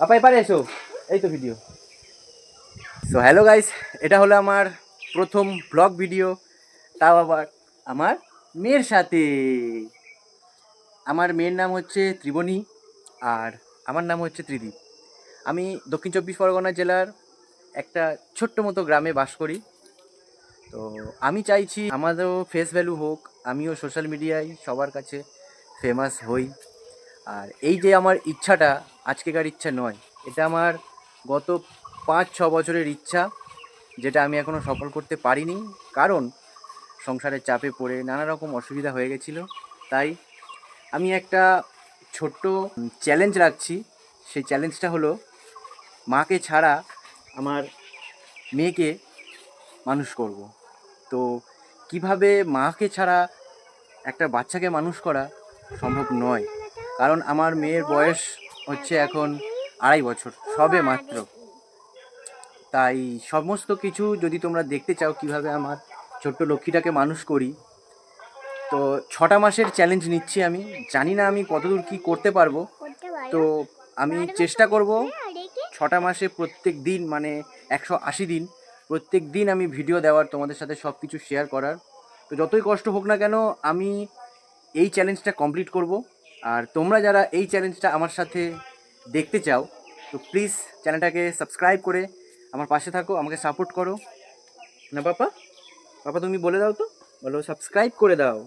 আপা এপারে এসো, এই তো ভিডিও। সো হ্যালো গাইস, এটা হলো আমার প্রথম ব্লগ ভিডিও, তাও আবার আমার মেয়ের সাথে। আমার মেয়ের নাম হচ্ছে ত্রিবণী, আর আমার নাম হচ্ছে ত্রিদীপ। আমি দক্ষিণ চব্বিশ পরগনা জেলার একটা ছোট্ট মতো গ্রামে বাস করি। তো আমি চাইছি আমাদেরও ফেস ভ্যালু হোক, আমিও সোশ্যাল মিডিয়ায় সবার কাছে ফেমাস হই। আর এই যে আমার ইচ্ছাটা আজকেকার ইচ্ছা নয়, এটা আমার গত 5-6 বছরের ইচ্ছা, যেটা আমি এখনও সফল করতে পারিনি। কারণ সংসারের চাপে পড়ে নানা রকম অসুবিধা হয়ে গেছিলো। তাই আমি একটা ছোট্ট চ্যালেঞ্জ রাখছি। সেই চ্যালেঞ্জটা হলো মাকে ছাড়া আমার মেয়েকে মানুষ করব। তো কিভাবে মাকে ছাড়া একটা বাচ্চাকে মানুষ করা সম্ভব নয়, কারণ আমার মেয়ের বয়স হচ্ছে এখন 2.5 বছর সবে মাত্র। তাই সমস্ত কিছু যদি তোমরা দেখতে চাও কিভাবে আমার ছোট্ট লক্ষ্মীটাকে মানুষ করি, তো 6টা মাসের চ্যালেঞ্জ নিচ্ছি আমি। জানি না আমি কতদূর কী করতে পারবো। তো আমি চেষ্টা করব 6টা মাসে প্রত্যেক দিন, মানে 180 দিন, প্রত্যেক দিন আমি ভিডিও দেওয়ার, তোমাদের সাথে সব কিছু শেয়ার করার। তো যতই কষ্ট হোক না কেন, আমি এই চ্যালেঞ্জটা কমপ্লিট করব। আর তোমরা যারা এই চ্যালেঞ্জটা আমার সাথে দেখতে চাও, তো প্লিজ চ্যানেলটাকে সাবস্ক্রাইব করে আমার পাশে থাকো, আমাকে সাপোর্ট করো। না পাপা, পাপা তুমি বলে দাও তো, বলো সাবস্ক্রাইব করে দাও,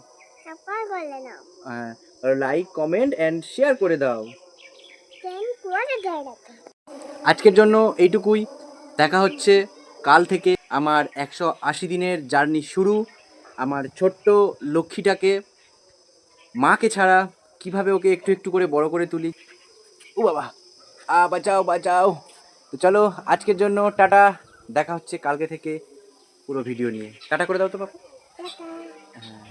হ্যাঁ, লাইক কমেন্ট অ্যান্ড শেয়ার করে দাও। আজকের জন্য এইটুকুই। দেখা হচ্ছে কাল থেকে। আমার 180 দিনের জার্নি শুরু। আমার ছোট্ট লক্ষ্মীটাকে মাকে ছাড়া কিভাবে ওকে একটু একটু করে বড় করে তুলি। ও বাবা, বাঁচাও বাঁচাও। তো চলো আজকের জন্য টাটা। দেখা হচ্ছে কালকে থেকে পুরো ভিডিও নিয়ে। টাটা করে দাও তো বাবা। হ্যাঁ।